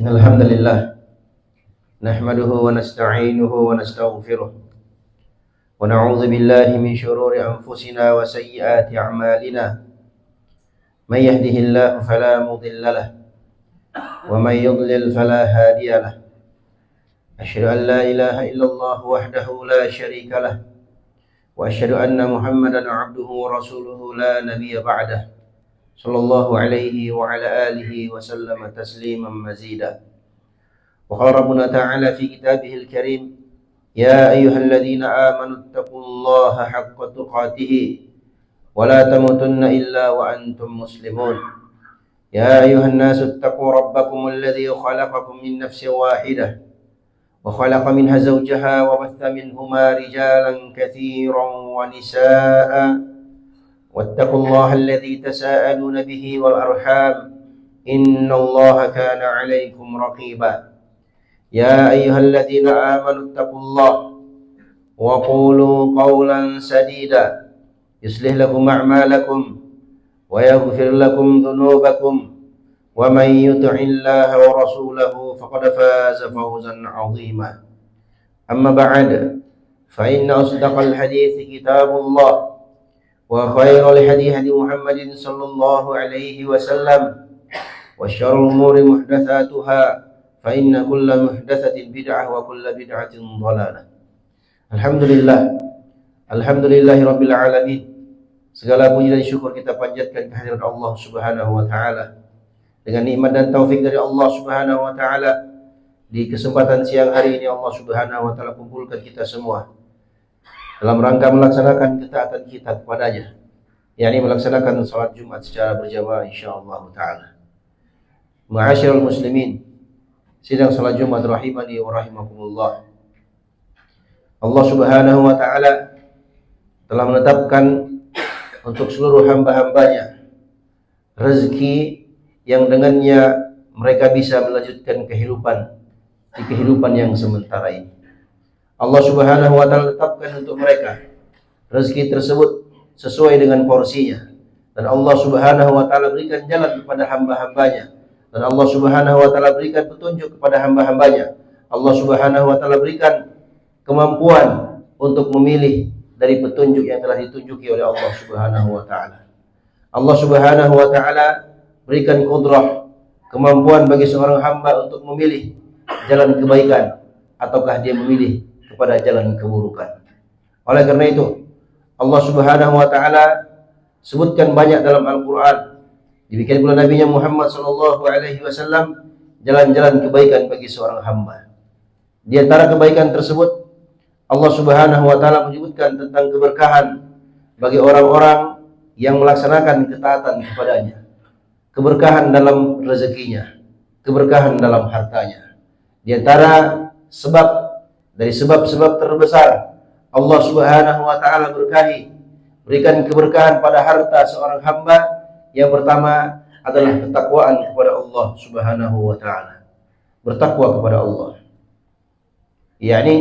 Innal hamdalillah nahmaduhu wa nasta'inuhu wa nastaghfiruh wa na'udzu billahi min shururi anfusina wa sayyiati a'malina. May yahdihillahu fala mudilla lahu wa may yudlil fala hadiya lahu. Asyhadu an la ilaha illallah wahdahu la syarika lahu wa asyhadu anna Muhammadan 'abduhu wa rasuluhu la nabiyya ba'dahu. Sallallahu alaihi wa ala alihi wa sallama tasliman mazida. وقال ربنا تعالى في كتابه الكريم يا أيها الذين آمنوا اتقوا الله حق تقاته ولا تموتن إلا وأنتم مسلمون يا أيها الناس اتقوا ربكم الذي خلقكم من نفس واحدة وخلق منها زوجها وبث منهما رجالا كثيرا ونساء واتقوا الله الذي تساءلون به والأرحام إن الله كان عليكم رقيبا يا أيها الذين آمنوا اتقوا الله وقولوا قولا سديدا يصلح لكم أعمالكم ويغفر لكم ذنوبكم ومن يطع الله ورسوله فقد فاز فوزا عظيما. أما بعد فإن أصدق الحديث كتاب الله وخير الهدي هدي محمد صلى الله عليه وسلم وشر الأمور محدثاتها فإن كل محدثة بدعة وكل بدعة ضلالة. Alhamdulillahi Rabbil Alamin. Segala puji dan syukur kita panjatkan kehadirat Allah Subhanahu wa Ta'ala. Dengan nikmat dan taufik dari Allah Subhanahu wa Ta'ala, di kesempatan siang hari ini Allah Subhanahu wa Ta'ala kumpulkan kita semua dalam rangka melaksanakan ketaatan kita kepadanya, yakni melaksanakan salat Jumat secara berjamaah insyaallah taala. Ma'asyiral muslimin, sidang salat Jumat rahimani wa rahimakumullah. Allah Subhanahu wa Ta'ala telah menetapkan untuk seluruh hamba-hambanya rezeki yang dengannya mereka bisa melanjutkan kehidupan di kehidupan yang sementara ini. Allah Subhanahu wa Ta'ala tetapkan untuk mereka rezeki tersebut sesuai dengan porsinya, dan Allah Subhanahu wa Ta'ala berikan jalan kepada hamba-hambanya, dan Allah Subhanahu wa Ta'ala berikan petunjuk kepada hamba-hambanya. Allah Subhanahu wa Ta'ala berikan kemampuan untuk memilih dari petunjuk yang telah ditunjuki oleh Allah Subhanahu wa Ta'ala. Allah Subhanahu wa Ta'ala berikan qudrah, kemampuan bagi seorang hamba untuk memilih jalan kebaikan ataukah dia memilih kepada jalan keburukan. Oleh karena itu Allah Subhanahu wa Ta'ala sebutkan banyak dalam Al-Quran, demikian pula Nabi Muhammad sallallahu alaihi wasallam, jalan-jalan kebaikan bagi seorang hamba. Di antara kebaikan tersebut Allah Subhanahu wa Ta'ala menyebutkan tentang keberkahan bagi orang-orang yang melaksanakan ketaatan kepadanya. Keberkahan dalam rezekinya, keberkahan dalam hartanya. Di antara dari sebab-sebab terbesar Allah Subhanahu wa Ta'ala berikan keberkahan pada harta seorang hamba. Yang pertama adalah ketakwaan kepada Allah Subhanahu wa Ta'ala. Bertakwa kepada Allah, yakni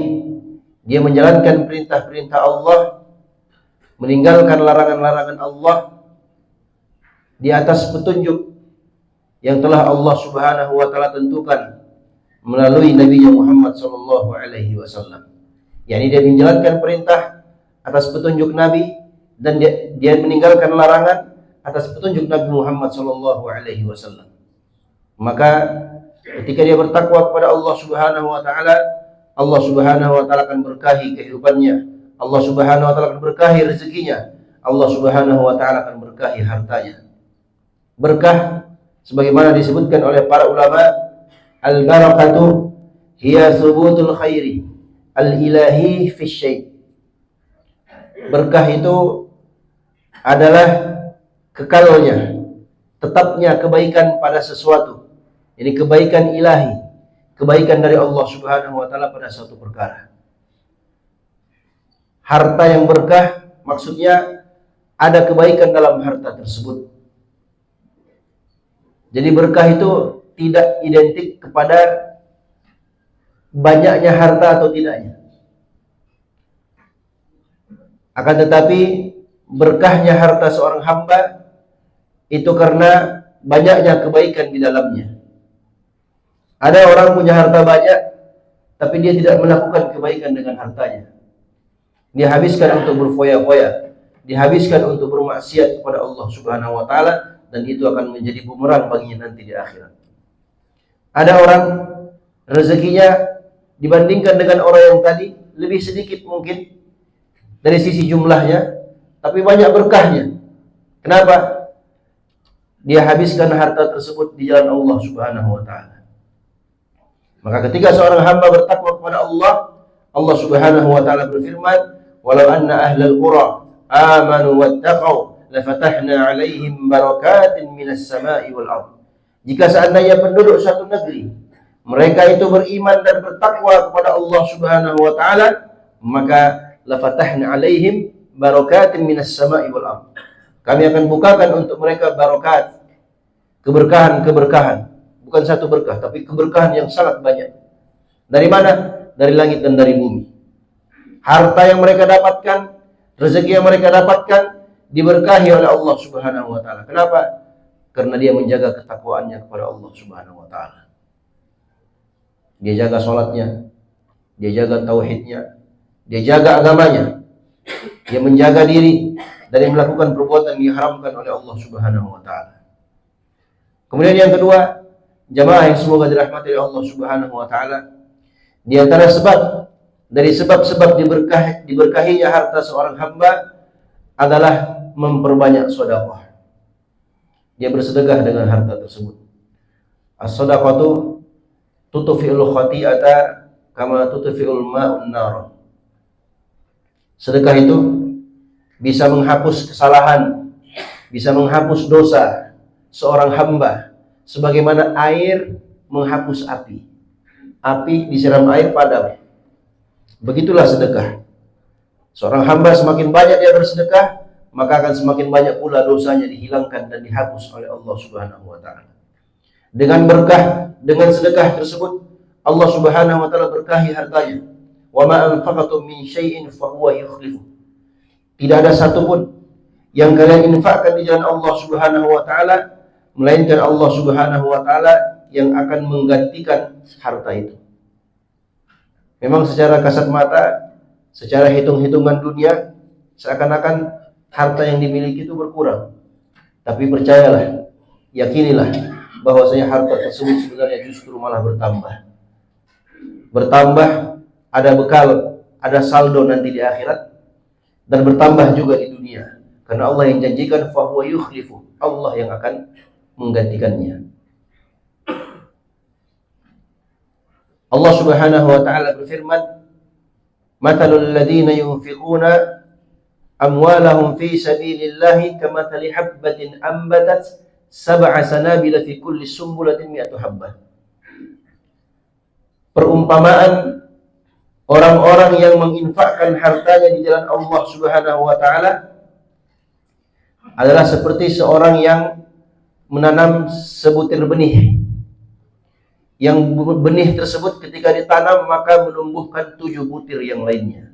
dia menjalankan perintah-perintah Allah, meninggalkan larangan-larangan Allah di atas petunjuk yang telah Allah Subhanahu wa Ta'ala tentukan melalui Nabi Muhammad sallallahu alaihi wasallam. Yakni dia menjalankan perintah atas petunjuk Nabi, dan dia meninggalkan larangan atas petunjuk Nabi Muhammad sallallahu alaihi wasallam. Maka ketika dia bertakwa kepada Allah Subhanahu wa Ta'ala, Allah Subhanahu wa Ta'ala akan berkahi kehidupannya. Allah Subhanahu wa Ta'ala akan berkahi rezekinya. Allah Subhanahu wa Ta'ala akan berkahi hartanya. Berkah sebagaimana disebutkan oleh para ulama, al-barakatu hiya thubutul khairi al-ilahi fi syai'. Berkah itu adalah kekalnya, tetapnya kebaikan pada sesuatu. Ini kebaikan ilahi, kebaikan dari Allah Subhanahu wa Ta'ala pada suatu perkara. Harta yang berkah maksudnya ada kebaikan dalam harta tersebut. Jadi berkah itu tidak identik kepada banyaknya harta atau tidaknya. Akan tetapi berkahnya harta seorang hamba itu karena banyaknya kebaikan di dalamnya. Ada orang punya harta banyak, tapi dia tidak melakukan kebaikan dengan hartanya. Dia habiskan untuk berfoya-foya, dihabiskan untuk bermaksiat kepada Allah Subhanahu wa taala, dan itu akan menjadi bumerang baginya nanti di akhirat. Ada orang rezekinya dibandingkan dengan orang yang tadi lebih sedikit mungkin dari sisi jumlahnya, tapi banyak berkahnya. Kenapa? Dia habiskan harta tersebut di jalan Allah Subhanahu wa taala. Maka ketika seorang hamba bertakwa kepada Allah, Allah Subhanahu wa taala berfirman, "Walau anna ahlal qura amanu wattaqau lafatahna 'alaihim barakatin minas sama'i wal ardh." Jika seandainya penduduk suatu negeri mereka itu beriman dan bertakwa kepada Allah Subhanahu wa taala, maka lafatahna 'alaihim barakatin minas sama'i wal ardh. Kami akan bukakan untuk mereka barakat, keberkahan-keberkahan. Bukan satu berkah, tapi keberkahan yang sangat banyak. Dari mana? Dari langit dan dari bumi. Harta yang mereka dapatkan, rezeki yang mereka dapatkan diberkahi oleh Allah Subhanahu wa taala. Kenapa? Karena dia menjaga ketakwaannya kepada Allah Subhanahu wa taala. Dia jaga salatnya, dia jaga tauhidnya, dia jaga agamanya. Dia menjaga diri dari melakukan perbuatan yang diharamkan oleh Allah Subhanahu wa taala. Kemudian yang kedua, jamaah yang semoga dirahmati oleh Allah Subhanahu wa taala, di antara sebab dari sebab-sebab diberkahinya harta seorang hamba adalah memperbanyak sedekah. Dia bersedekah dengan harta tersebut. As-shadaqatu tutfi'ul khati'ata kama tutfi'ul ma'un nar. Sedekah itu bisa menghapus kesalahan, bisa menghapus dosa seorang hamba sebagaimana air menghapus api. Api disiram air padam. Begitulah sedekah. Seorang hamba semakin banyak dia bersedekah, maka akan semakin banyak pula dosanya dihilangkan dan dihapus oleh Allah Subhanahu wa taala. Dengan berkah, dengan sedekah tersebut, Allah Subhanahu wa taala berkahi hartanya. Wa ma anfaqatum min syai'in fa huwa yukhlifu. Tidak ada satupun yang kalian infakkan di jalan Allah Subhanahu wa taala melainkan Allah Subhanahu wa taala yang akan menggantikan harta itu. Memang secara kasat mata, secara hitung-hitungan dunia, seakan-akan harta yang dimiliki itu berkurang. Tapi percayalah, yakinilah bahwasanya harta tersebut sebenarnya justru malah bertambah. Bertambah, ada bekal, ada saldo nanti di akhirat, dan bertambah juga di dunia. Karena Allah yang janjikan fahuwa yukhlifu, Allah yang akan menggantikannya. Allah Subhanahu wa taala berfirman, "Mathalul ladzina yunfiquna amwalahum fi sabilillahi kamathali habbatin ambatat sab'a sanabila fi kulli sumbulatin mi'atu habbah." Perumpamaan orang-orang yang menginfakkan hartanya di jalan Allah Subhanahu wa taala adalah seperti seorang yang menanam sebutir benih. Yang benih tersebut ketika ditanam maka menumbuhkan 7 butir yang lainnya.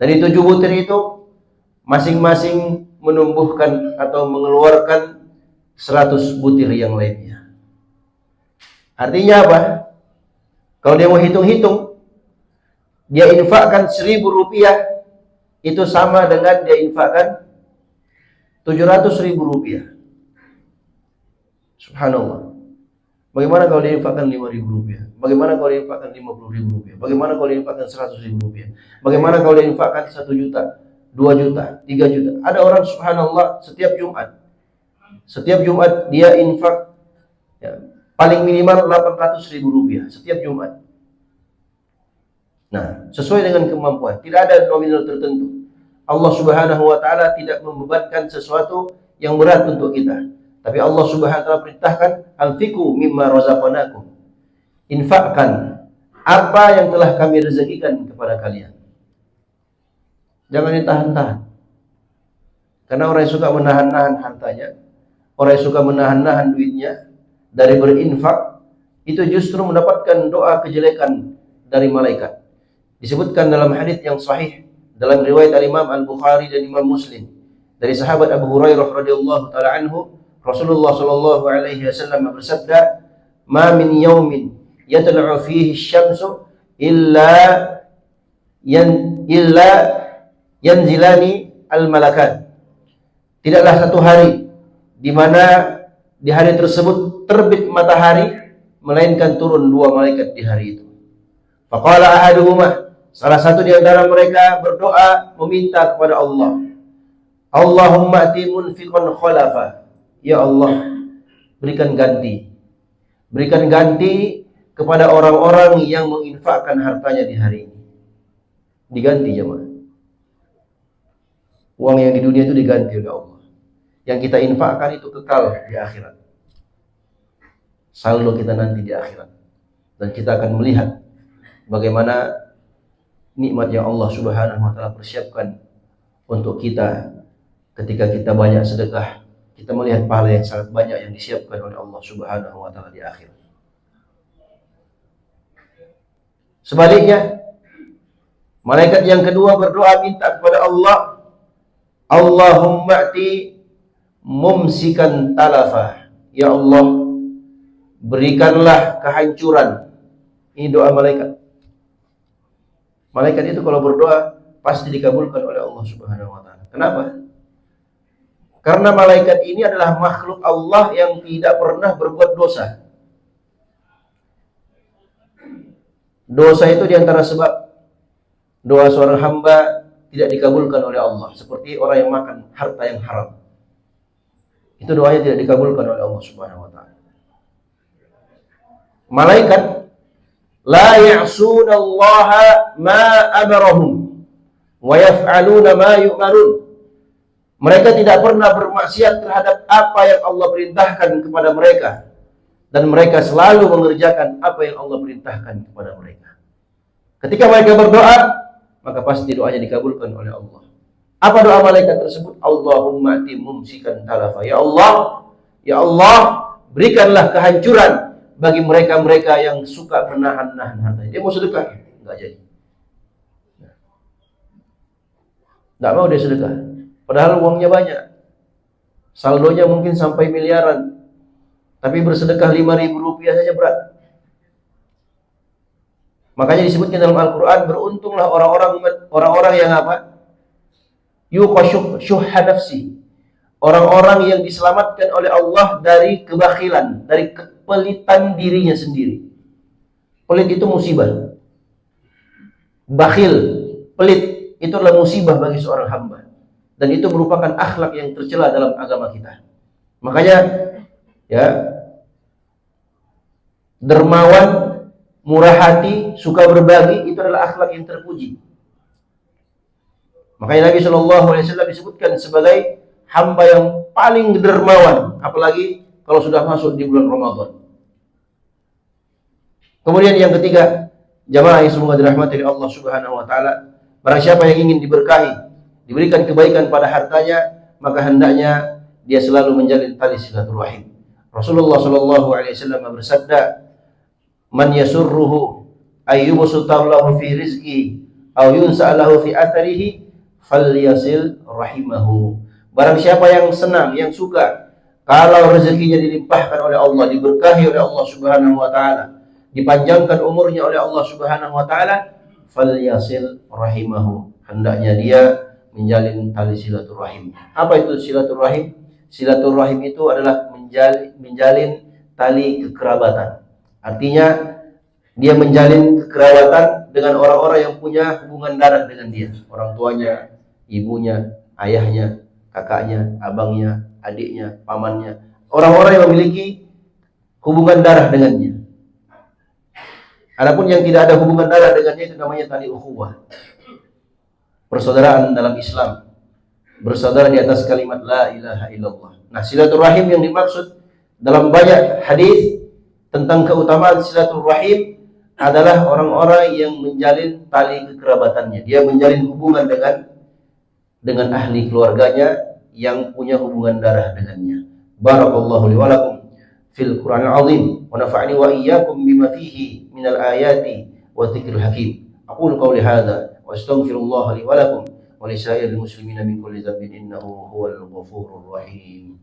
Dari 7 butir itu masing-masing menumbuhkan atau mengeluarkan 100 butir yang lainnya. Artinya apa? Kalau dia mau hitung-hitung, dia infakkan 1.000 rupiah, itu sama dengan dia infakkan 700.000 rupiah. Subhanallah. Bagaimana kalau dia infakkan 5.000 rupiah? Bagaimana kalau dia infakkan 50.000 rupiah? Bagaimana kalau dia infakkan 100.000 rupiah? Bagaimana kalau dia infakkan 1 juta, 2 juta, 3 juta? Ada orang subhanallah setiap Jumat dia infak ya, paling minimal 800.000 rupiah setiap Jumat. Nah, sesuai dengan kemampuan, tidak ada nominal tertentu. Allah Subhanahu wa taala tidak membebankan sesuatu yang berat untuk kita. Tapi Allah Subhanahu wa taala perintahkan, "Anfiqu mimma razaqnakum." Infakkan apa yang telah kami rezekikan kepada kalian. Jangan ditahan-tahan. Karena orang yang suka menahan-nahan hartanya, orang yang suka menahan-nahan duitnya dari berinfak, itu justru mendapatkan doa kejelekan dari malaikat. Disebutkan dalam hadis yang sahih dalam riwayat Imam Al-Bukhari dan Imam Muslim dari sahabat Abu Hurairah radhiyallahu taala anhu, Rasulullah sallallahu alaihi wasallam bersabda, ma min yaumin yatlu'u fihi asy-syamsu illa yanzilani al-malakan. Tidaklah satu hari di mana di hari tersebut terbit matahari melainkan turun dua malaikat di hari itu. Faqala ahaduhuma, salah satu di antara mereka berdoa meminta kepada Allah, Allahumma ati munfiqan khalafa. Ya Allah, berikan ganti kepada orang-orang yang menginfakkan hartanya di hari ini. Diganti jemaah. Uang yang di dunia itu diganti oleh Allah. Yang kita infakkan itu kekal di akhirat. Saldo kita nanti di akhirat. Dan kita akan melihat bagaimana nikmat yang Allah Subhanahu wa taala persiapkan untuk kita ketika kita banyak sedekah. Kita melihat pahala yang sangat banyak yang disiapkan oleh Allah Subhanahu wa taala di akhirat. Sebaliknya, malaikat yang kedua berdoa minta kepada Allah, Allahumma ati mumsikan talafa. Ya Allah, berikanlah kehancuran. Ini doa malaikat. Malaikat itu kalau berdoa pasti dikabulkan oleh Allah Subhanahu wa taala. Kenapa? Karena malaikat ini adalah makhluk Allah yang tidak pernah berbuat dosa. Dosa itu diantara sebab doa seorang hamba tidak dikabulkan oleh Allah. Seperti orang yang makan harta yang haram. Itu doanya tidak dikabulkan oleh Allah Subhanahu wa taala. Malaikat la ya'sunallaha ma amarahum wa yaf'aluna ma yu'marun. Mereka tidak pernah bermaksiat terhadap apa yang Allah perintahkan kepada mereka, dan mereka selalu mengerjakan apa yang Allah perintahkan kepada mereka. Ketika mereka berdoa, maka pasti doanya dikabulkan oleh Allah. Apa doa malaikat tersebut? Allahumma ati mumsikan talafa. Ya Allah, berikanlah kehancuran bagi mereka-mereka yang suka menahan-nahan hartanya. Dia mau sedekah, enggak jadi. Enggak mau dia sedekah. Padahal uangnya banyak. Saldonya mungkin sampai miliaran. Tapi bersedekah 5.000 rupiah saja berat. Makanya disebutkan dalam Al-Quran, beruntunglah orang-orang yang apa? Yuqashuhha nafsi. Orang-orang yang diselamatkan oleh Allah dari kebakhilan, dari kepelitan dirinya sendiri. Pelit itu musibah. Bakhil, pelit, itu adalah musibah bagi seorang hamba. Dan itu merupakan akhlak yang tercela dalam agama kita. Makanya, ya, dermawan, murah hati, suka berbagi, itu adalah akhlak yang terpuji. Makanya Nabi SAW disebutkan sebagai hamba yang paling dermawan, apalagi kalau sudah masuk di bulan Ramadan. Kemudian yang ketiga, jamaah yang semoga dirahmati oleh Allah Subhanahu wa taala, barang siapa yang ingin diberkahi, diberikan kebaikan pada hartanya, maka hendaknya dia selalu menjalin tali silaturahim. Rasulullah SAW bersabda, "Man yasurruhu ayyubsutallahu fi rizqihi aw yunsa'alahu fi atharihi falyasil rahimahu." Barang siapa yang senang, yang suka kalau rezekinya dilimpahkan oleh Allah, diberkahi oleh Allah Subhanahu wa taala, dipanjangkan umurnya oleh Allah Subhanahu wa taala, falyasil rahimahu. Hendaknya dia menjalin tali silaturahim. Apa itu silaturahim? Silaturahim itu adalah menjalin tali kekerabatan. Artinya dia menjalin kekerabatan dengan orang-orang yang punya hubungan darah dengan dia. Orang tuanya, ibunya, ayahnya, kakaknya, abangnya, adiknya, pamannya. Orang-orang yang memiliki hubungan darah dengannya. Adapun yang tidak ada hubungan darah dengannya itu namanya tali ukhuwah. Persaudaraan dalam Islam, bersaudara di atas kalimat la ilaha illallah. Nah, silaturahim yang dimaksud dalam banyak hadis tentang keutamaan silaturahim adalah orang-orang yang menjalin tali kekerabatannya. Dia menjalin hubungan dengan ahli keluarganya yang punya hubungan darah dengannya. Barakallahu li wa lakum fil Qur'anil azim wa nafa'ani wa iyyakum bima fihi minal ayati wa dzikril hakim. Aqulu qawli hadza wa astaghfirullah li wa lakum wa li sa'iril muslimina min kulli dhanbin innahu huwal ghafurur rahim.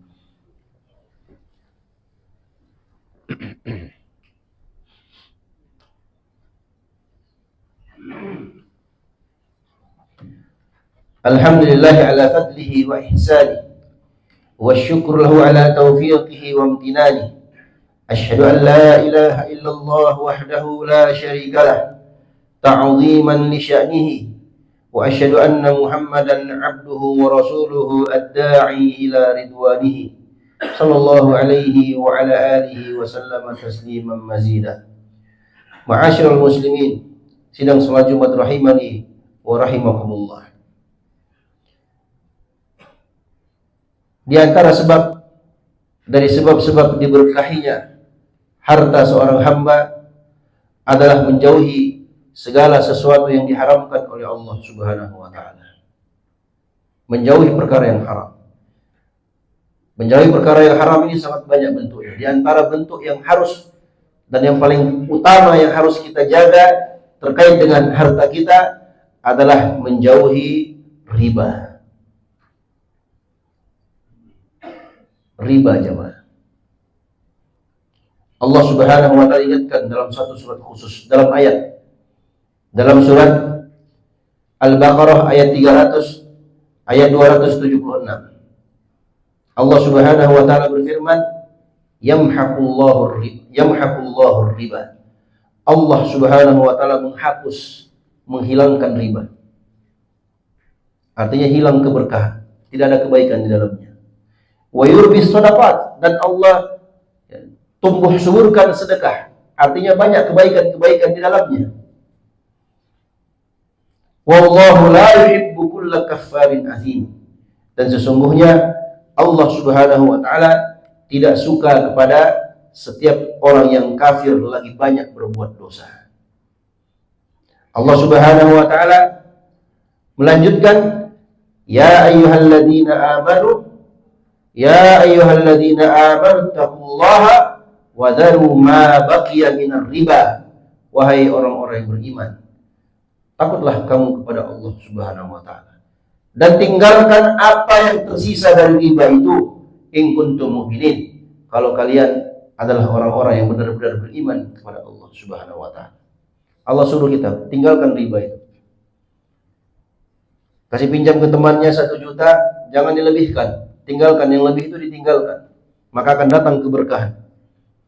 Alhamdulillah ala fadlihi wa ihsani, wa syukur lahu ala taufiqihi wa amtinani. Asyhadu an la ilaha illallah wahdahu la syarika lah, ta'ziman li sya'nihi, wa asyhadu anna Muhammadan 'abduhu wa rasuluhu ad-da'i ila ridwanihi, sallallahu alaihi wa ala alihi wa sallama tasliman mazida. Ma'asyiral muslimin, sidang salat Jumat rahimani wa rahimakumullah. Di antara sebab dari sebab-sebab diberkahinya harta seorang hamba adalah menjauhi segala sesuatu yang diharamkan oleh Allah Subhanahu wa taala. Menjauhi perkara yang haram. Menjauhi perkara yang haram ini sangat banyak bentuknya. Di antara bentuk yang harus dan yang paling utama yang harus kita jaga terkait dengan harta kita adalah menjauhi riba. Riba, jemaah. Allah Subhanahu wa taala ingatkan dalam satu surat khusus, dalam surat Al-Baqarah ayat 300, ayat 276. Allah Subhanahu wa taala berfirman, yamhaqullahu riba. Allah Subhanahu wa taala menghilangkan riba. Artinya hilang keberkahan, tidak ada kebaikan di dalamnya. Wa yurbis shadaqat, dan Allah tumbuh suburkan sedekah, artinya banyak kebaikan-kebaikan di dalamnya. Wallahu la yuhibbu kulla kaffarin azim, dan sesungguhnya Allah Subhanahu wa taala tidak suka kepada setiap orang yang kafir lagi banyak berbuat dosa. Allah Subhanahu wa taala melanjutkan, ya ayyuhalladzina amanu taqullaha wa dharu ma baqiya minar riba. Wahai orang-orang yang beriman, takutlah kamu kepada Allah Subhanahu wa taala dan tinggalkan apa yang tersisa dari riba itu, in kuntum mu'minin, kalau kalian adalah orang-orang yang benar-benar beriman kepada Allah Subhanahu wa taala. Allah suruh kita tinggalkan riba itu. Kasih pinjam ke temannya 1 juta, jangan dilebihkan. Tinggalkan, yang lebih itu ditinggalkan. Maka akan datang keberkahan.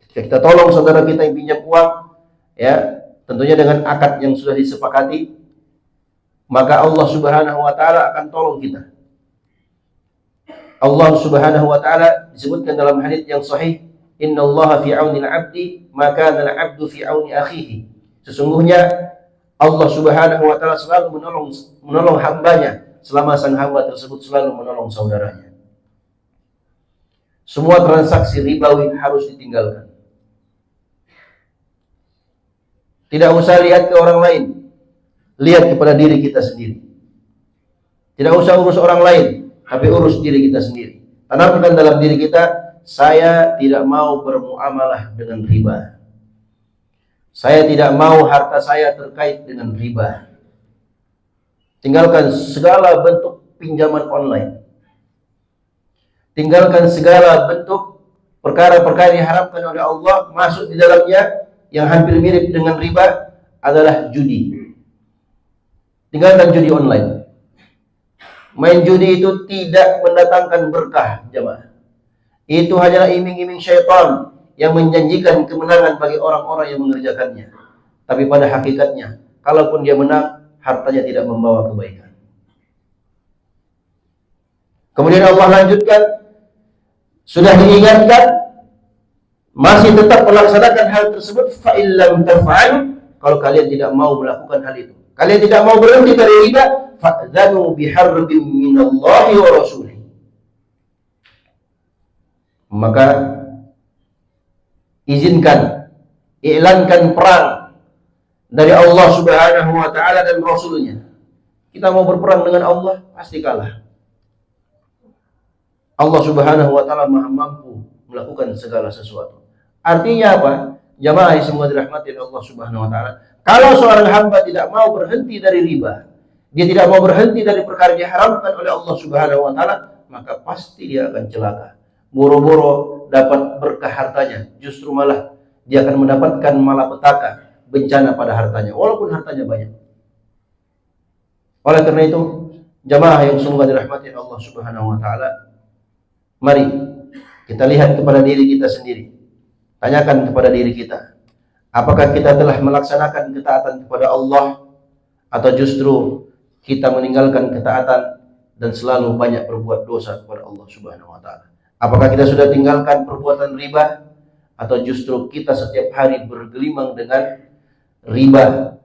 Ketika kita tolong saudara kita yang pinjam uang, ya, tentunya dengan akad yang sudah disepakati, maka Allah Subhanahu wa taala akan tolong kita. Allah Subhanahu wa taala disebutkan dalam hadits yang sahih, innallaha fi auni al-'abdi ma kana al-'abdu fi auni akhihi. Sesungguhnya Allah Subhanahu wa taala selalu menolong hambanya selama sang hamba tersebut selalu menolong saudaranya. Semua transaksi ribawi harus ditinggalkan. Tidak usah lihat ke orang lain, lihat kepada diri kita sendiri. Tidak usah urus orang lain, tapi urus diri kita sendiri. Tanamkan dalam diri kita, saya tidak mau bermuamalah dengan riba. Saya tidak mau harta saya terkait dengan riba. Tinggalkan segala bentuk pinjaman online. Tinggalkan segala bentuk perkara-perkara yang diharamkan oleh Allah, masuk di dalamnya yang hampir mirip dengan riba adalah judi. Tinggalkan judi online. Main judi itu tidak mendatangkan berkah, jemaah. Itu hanyalah iming-iming syaitan yang menjanjikan kemenangan bagi orang-orang yang mengerjakannya. Tapi pada hakikatnya, kalaupun dia menang, hartanya tidak membawa kebaikan. Kemudian Allah lanjutkan, sudah diingatkan, masih tetap melaksanakan hal tersebut, fa illam taf'alu, kalau kalian tidak mau melakukan hal itu, kalian tidak mau berhenti dari riba, fa'dzanu biharbin minallahi wa rasulih, maka izinkan, iklankan perang dari Allah Subhanahu wa taala dan Rasulnya. Kita mau berperang dengan Allah, pasti kalah. Allah Subhanahu wa taala Maha mampu melakukan segala sesuatu. Artinya apa? Jamaah yang semua dirahmati oleh Allah Subhanahu wa taala. Kalau seorang hamba tidak mau berhenti dari riba, dia tidak mau berhenti dari perkara yang diharamkan oleh Allah Subhanahu wa taala, maka pasti dia akan celaka. Boro-boro dapat berkah hartanya, justru malah dia akan mendapatkan malapetaka, bencana pada hartanya, walaupun hartanya banyak. Oleh karena itu, Jamaah yang semoga dirahmati Allah Subhanahu wa taala, mari kita lihat kepada diri kita sendiri. Tanyakan kepada diri kita, apakah kita telah melaksanakan ketaatan kepada Allah, atau justru kita meninggalkan ketaatan dan selalu banyak berbuat dosa kepada Allah Subhanahu wa taala? Apakah kita sudah tinggalkan perbuatan riba, atau justru kita setiap hari bergelimang dengan riba,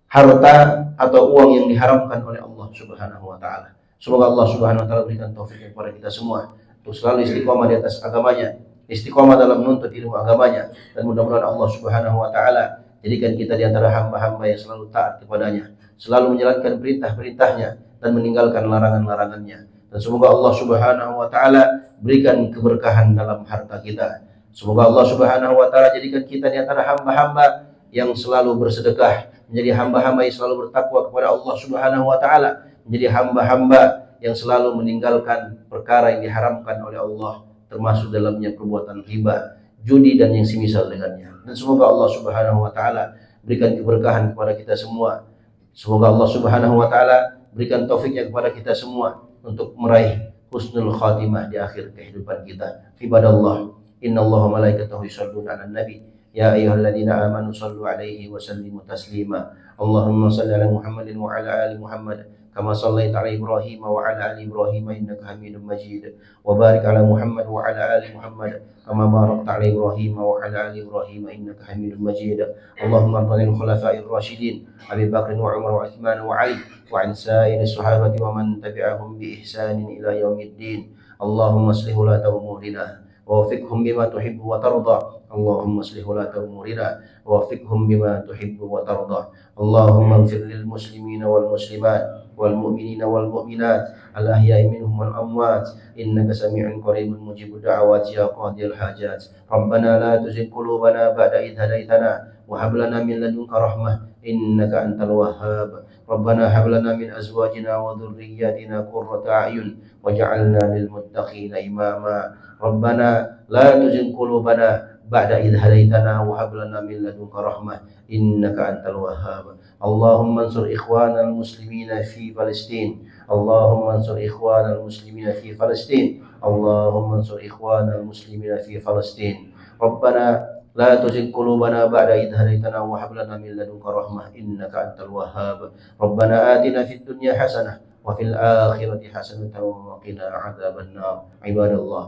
harta atau uang yang diharamkan oleh Allah Subhanahu wa taala? Semoga Allah Subhanahu wa taala berikan taufik kepada kita semua untuk selalu istiqomah di atas agamanya, istiqomah dalam menuntut ilmu agamanya, dan mudah-mudahan Allah Subhanahu wa taala jadikan kita di antara hamba-hamba yang selalu taat kepadanya, selalu menjalankan perintah-perintahnya dan meninggalkan larangan-larangannya. Dan semoga Allah Subhanahu wa taala berikan keberkahan dalam harta kita. Semoga Allah Subhanahu wa taala jadikan kita di antara hamba-hamba yang selalu bersedekah, menjadi hamba-hamba yang selalu bertakwa kepada Allah Subhanahu wa taala, menjadi hamba-hamba yang selalu meninggalkan perkara yang diharamkan oleh Allah, termasuk dalamnya perbuatan riba, judi dan yang semisal dengannya. Dan semoga Allah Subhanahu wa taala berikan keberkahan kepada kita semua. Semoga Allah Subhanahu wa taala berikan taufiknya kepada kita semua untuk meraih husnul khatimah di akhir kehidupan kita. Ibadallah, innallaha malaikatahu yusholluna 'alan nabi. Ya ayyuhalladzina amanu shallu 'alaihi wa sallimu taslima. Allahumma shalli 'ala Muhammadin wa 'ala ali Muhammad kama shallaita 'ala Ibrahim wa 'ala ali Ibrahim innaka Hamidum Majid. Wa barik 'ala Muhammad wa 'ala ali Muhammad kama barakta 'ala Ibrahim wa 'ala ali Ibrahim innaka Hamidum Majid. Allahumma arhamil khulafa'ir rasyidin Abi Bakr wa Umar wa Utsman wa Ali wa 'an sa'iri sahabati wa man tabi'ahum bi ihsanin ila yaumiddin. Allahumma aslih ulata umurina ووفقهم بما تحب وترضى. اللهم اصلح ولاة أمورنا ووفقهم بما تحب وترضى. اللهم اغفر للمسلمين والمسلمات والمؤمنين والمؤمنات الأحياء منهم والأموات إنك سميع قريب مجيب الدعوات يا قاضي الحاجات. ربنا لا تزغ قلوبنا بعد إذ هديتنا وهب لنا من لدنك رحمة إنك أنت الوهاب. ربنا هب لنا من أزواجنا وذرياتنا قرة أعين واجعلنا للمتقين إماما. ربنا لا تزغ قلوبنا بعد إذ هديتنا وهب لنا من لدنك رحمة إنك أنت الوهاب. اللهم انصر إخوان المسلمين في فلسطين. اللهم انصر إخوان المسلمين في فلسطين. اللهم انصر إخوان المسلمين في فلسطين. ربنا لا تزغ قلوبنا بعد إذ هديتنا وهب لنا من لدنك رحمة إنك أنت الوهاب. ربنا آتنا في الدنيا حسنة وفي الآخرة حسنة وقنا عذاب النار. عباد الله،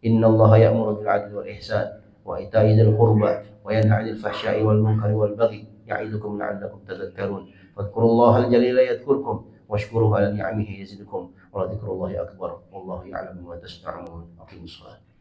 إن الله يأمر بالعدل والإحسان وإيتاء ذي القربى وينهى عن الفحشاء والمنكر والبغي يعظكم لعلكم تذكرون. فاذكروا الله الجليل يذكركم واشكروه على نعمه يزدكم ولذكر الله أكبر والله يعلم ما تصنعون. أقيموا الصلاة.